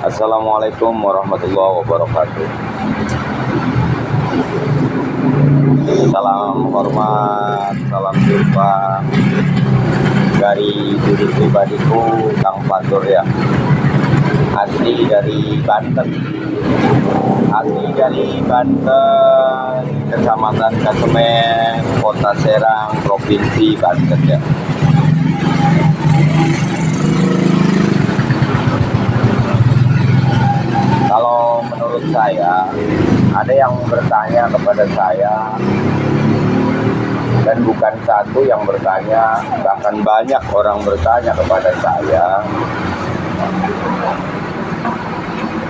Assalamualaikum warahmatullahi wabarakatuh. Salam hormat, salam jumpa dari diri pribadiku, Kang Fatur ya. Asli dari Banten, Kecamatan Kasemen, Kota Serang, Provinsi Banten ya. Kalau menurut saya, ada yang bertanya kepada saya, dan bukan satu yang bertanya, bahkan banyak orang bertanya kepada saya,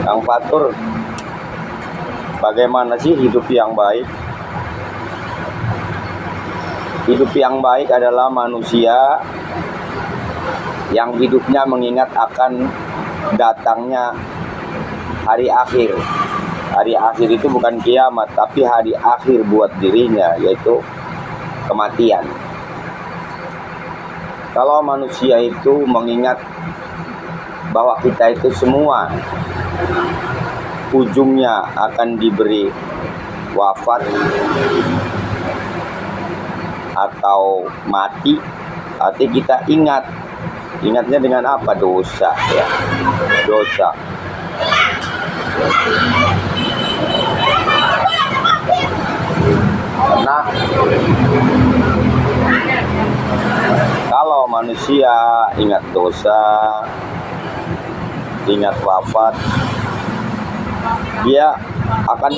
Kang Fatur, bagaimana sih hidup yang baik? Hidup yang baik adalah manusia yang hidupnya mengingat akan datangnya hari akhir. Hari akhir itu bukan kiamat, tapi hari akhir buat dirinya, yaitu kematian. Kalau manusia itu mengingat bahwa kita itu semua ujungnya akan diberi wafat atau mati, arti kita ingatnya dengan apa? Dosa ya, dosa. Karena kalau manusia ingat dosa, ingat wafat, dia akan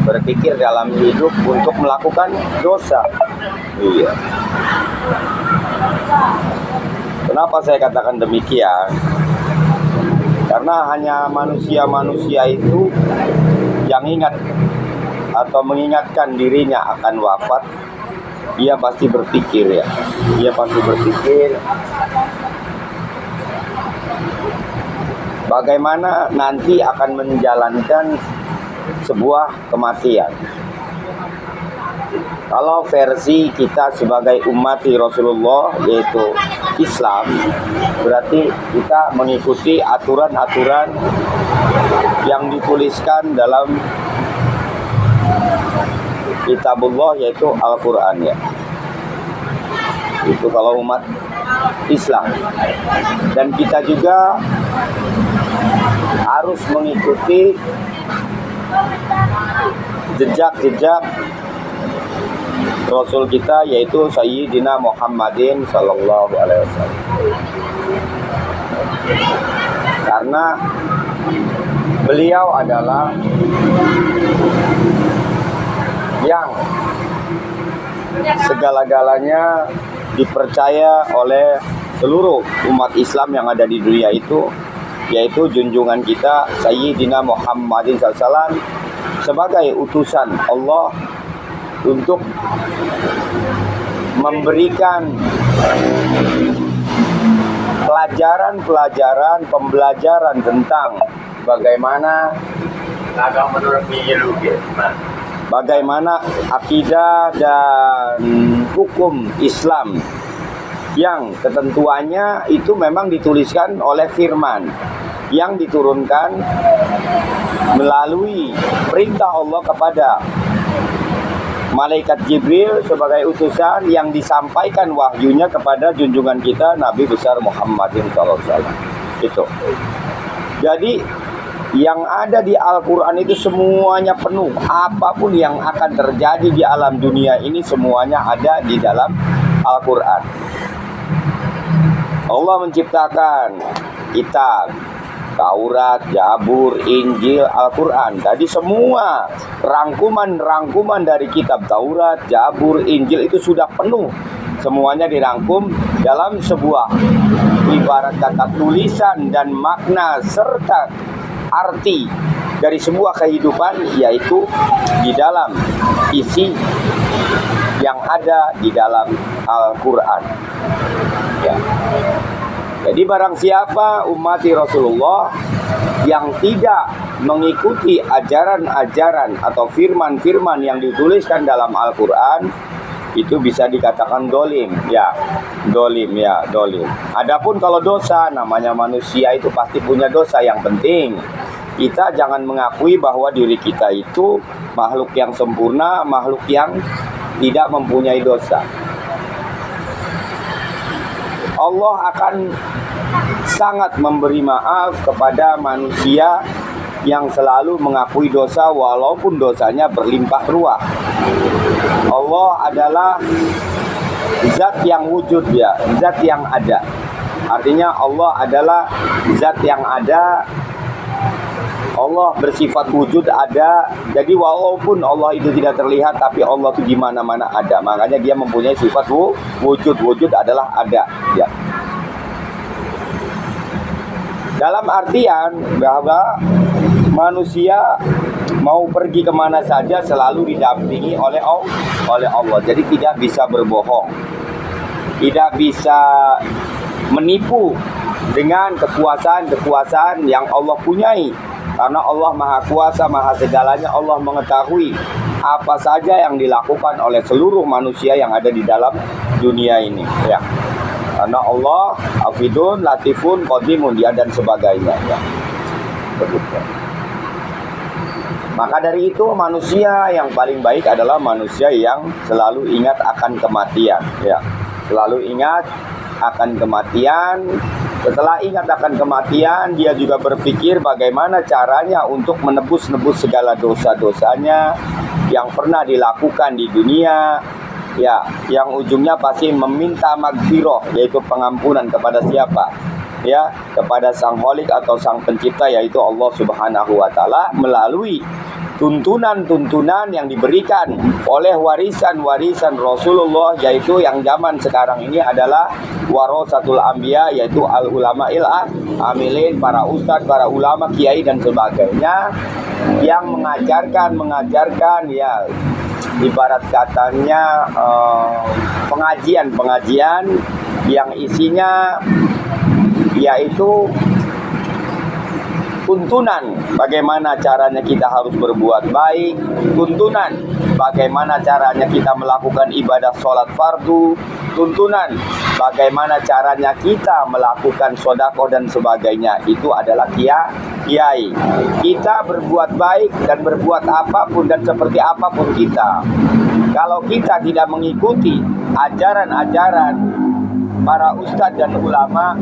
berpikir dalam hidup untuk melakukan dosa. Iya. Kenapa saya katakan demikian? Karena hanya manusia-manusia itu yang ingat atau mengingatkan dirinya akan wafat, dia pasti berpikir ya. Dia pasti berpikir bagaimana nanti akan menjalankan sebuah kematian. Kalau versi kita sebagai umat Rasulullah, yaitu Islam, berarti kita mengikuti aturan-aturan yang dituliskan dalam kitabullah, yaitu Al-Quran ya. Itu kalau umat Islam. Dan kita juga harus mengikuti jejak-jejak Rasul kita, yaitu Sayyidina Muhammadin Sallallahu Alaihi Wasallam. Karena beliau adalah yang segala-galanya dipercaya oleh seluruh umat Islam yang ada di dunia itu, yaitu junjungan kita Sayyidina Muhammadin SAW sebagai utusan Allah untuk memberikan pembelajaran tentang bagaimana akidah dan hukum Islam yang ketentuannya itu memang dituliskan oleh firman yang diturunkan melalui perintah Allah kepada malaikat Jibril sebagai utusan yang disampaikan wahyunya kepada junjungan kita Nabi besar Muhammadin SAW. Itu. Jadi yang ada di Al-Quran itu semuanya penuh. Apapun yang akan terjadi di alam dunia ini semuanya ada di dalam Al-Quran. Allah menciptakan kitab Taurat, Zabur, Injil, Al-Quran. Tadi semua rangkuman dari kitab Taurat, Zabur, Injil itu sudah penuh. Semuanya dirangkum dalam sebuah ibarat kata tulisan dan makna serta arti dari sebuah kehidupan, yaitu di dalam isi yang ada di dalam Al-Quran ya. Jadi barang siapa umat Rasulullah yang tidak mengikuti ajaran-ajaran atau firman-firman yang dituliskan dalam Al-Quran, itu bisa dikatakan dolim, ya, dolim, ya, dolim. Adapun kalau dosa, namanya manusia itu pasti punya dosa. Yang penting kita jangan mengakui bahwa diri kita itu makhluk yang sempurna, makhluk yang tidak mempunyai dosa. Allah akan sangat memberi maaf kepada manusia yang selalu mengakui dosa walaupun dosanya berlimpah ruah. Allah adalah zat yang wujud, ya, zat yang ada. Artinya Allah adalah zat yang ada. Allah bersifat wujud, ada. Jadi walaupun Allah itu tidak terlihat, tapi Allah itu di mana-mana ada. Makanya dia mempunyai sifat wujud. Wujud adalah ada, ya. Dalam artian bahwa manusia mau pergi kemana saja selalu didampingi oleh Allah. Jadi tidak bisa berbohong, tidak bisa menipu dengan kekuasaan yang Allah punyai. Karena Allah Maha Kuasa, Maha Segalanya. Allah mengetahui apa saja yang dilakukan oleh seluruh manusia yang ada di dalam dunia ini, ya. Karena Allah Hafidun, Latifun, Qadimun, dia dan sebagainya, ya. Begitu. Maka dari itu manusia yang paling baik adalah manusia yang selalu ingat akan kematian, ya. Selalu ingat akan kematian. Setelah ingat akan kematian, dia juga berpikir bagaimana caranya untuk menebus-nebus segala dosa-dosanya yang pernah dilakukan di dunia, ya, yang ujungnya pasti meminta magfirah, yaitu pengampunan kepada siapa? Ya, kepada Sang Khalik atau Sang Pencipta, yaitu Allah Subhanahu wa taala, melalui tuntunan-tuntunan yang diberikan oleh warisan-warisan Rasulullah, yaitu yang zaman sekarang ini adalah warasatul anbiya, yaitu al ulama'il amilin, para ustadz, para ulama, kiai dan sebagainya, yang mengajarkan, ya, ibarat katanya pengajian yang isinya yaitu tuntunan bagaimana caranya kita harus berbuat baik, tuntunan bagaimana caranya kita melakukan ibadah sholat fardu, tuntunan bagaimana caranya kita melakukan sodako dan sebagainya. Itu adalah kiai. Kita berbuat baik dan berbuat apapun dan seperti apapun kita, kalau kita tidak mengikuti ajaran-ajaran para ustadz dan ulama,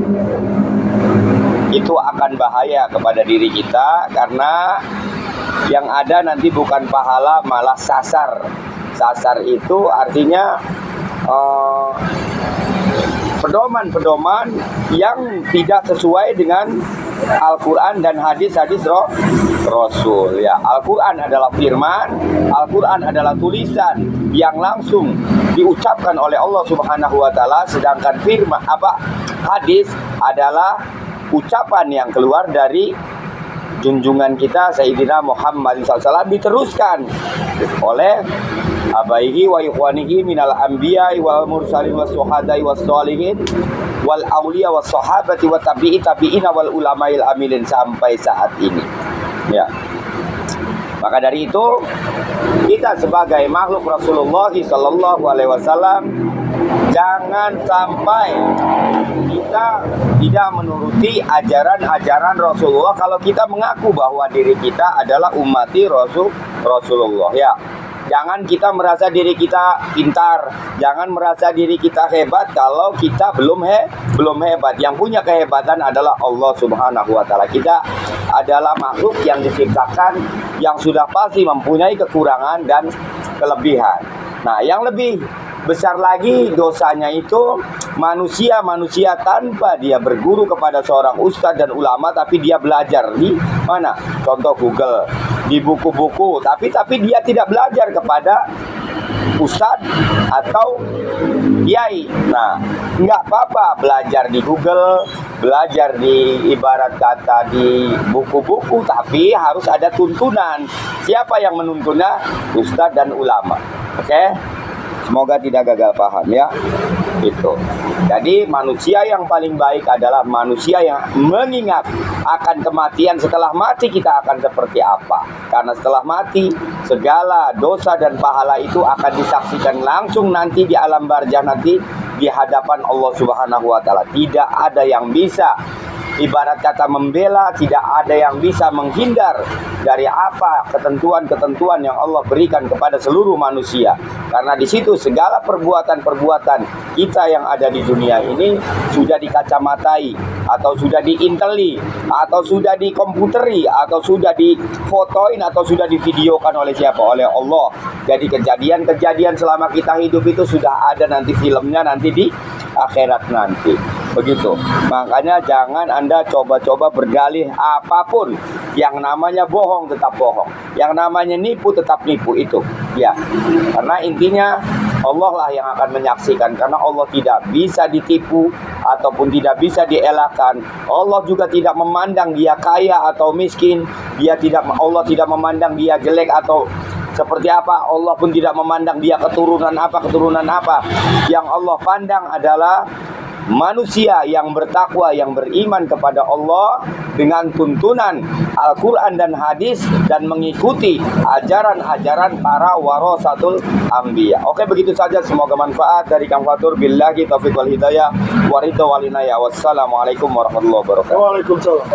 itu akan bahaya kepada diri kita. Karena yang ada nanti bukan pahala, malah sasar. Sasar itu artinya pedoman-pedoman yang tidak sesuai dengan Al-Quran dan hadis-hadis Rasul, ya. Al-Quran adalah firman, Al-Quran adalah tulisan yang langsung diucapkan oleh Allah Subhanahu wa taala, sedangkan firman hadis adalah ucapan yang keluar dari junjungan kita Sayyidina Muhammad SAW, diteruskan oleh abaihi wa ikhwanihi minal anbiya'i wal mursalin was suhada'i was sholihin wal auliya was sahabati wa tabi'ina wal ulama'il amilin sampai saat ini, ya. Maka dari itu kita sebagai makhluk Rasulullah sallallahu alaihi wasallam jangan sampai kita tidak menuruti ajaran-ajaran Rasulullah kalau kita mengaku bahwa diri kita adalah ummati Rasulullah, ya. Jangan kita merasa diri kita pintar, jangan merasa diri kita hebat kalau kita belum hebat. Yang punya kehebatan adalah Allah Subhanahu wa taala. Kita adalah makhluk yang diciptakan yang sudah pasti mempunyai kekurangan dan kelebihan. Nah, yang lebih besar lagi dosanya itu manusia tanpa dia berguru kepada seorang ustadz dan ulama, tapi dia belajar di mana? Contoh Google, di buku-buku, tapi dia tidak belajar kepada ustadz atau kiai. Nah, nggak apa-apa belajar di Google, belajar di ibarat kata di buku-buku, tapi harus ada tuntunan. Siapa yang menuntunnya? Ustadz dan ulama. Oke? Semoga tidak gagal paham ya. Itu. Jadi manusia yang paling baik adalah manusia yang mengingat akan kematian. Setelah mati kita akan seperti apa. Karena setelah mati segala dosa dan pahala itu akan disaksikan langsung nanti di alam barzah, nanti di hadapan Allah Subhanahu wa taala. Tidak ada yang bisa, ibarat kata, membela, tidak ada yang bisa menghindar dari apa ketentuan-ketentuan yang Allah berikan kepada seluruh manusia. Karena di situ segala perbuatan-perbuatan kita yang ada di dunia ini sudah dikacamatai, atau sudah diinteli, atau sudah dikomputeri, atau sudah difotoin, atau sudah divideokan oleh siapa? Oleh Allah. Jadi kejadian-kejadian selama kita hidup itu sudah ada nanti filmnya, nanti di akhirat nanti. Begitu. Makanya jangan Anda coba-coba berdalih apapun. Yang namanya bohong tetap bohong, yang namanya nipu tetap nipu, itu ya. Karena intinya Allah lah yang akan menyaksikan. Karena Allah tidak bisa ditipu ataupun tidak bisa dielakkan. Allah juga tidak memandang dia kaya atau miskin. Allah tidak memandang dia jelek atau seperti apa. Allah pun tidak memandang dia keturunan apa. Yang Allah pandang adalah manusia yang bertakwa, yang beriman kepada Allah dengan tuntunan Al-Quran dan hadis, dan mengikuti ajaran-ajaran para warasatul anbiya. Oke, begitu saja. Semoga manfaat. Dari Kang Fatur, billahi taufiq wal hidayah, wa ridha wal inayah. Wassalamualaikum warahmatullahi wabarakatuh. Waalaikumsalam.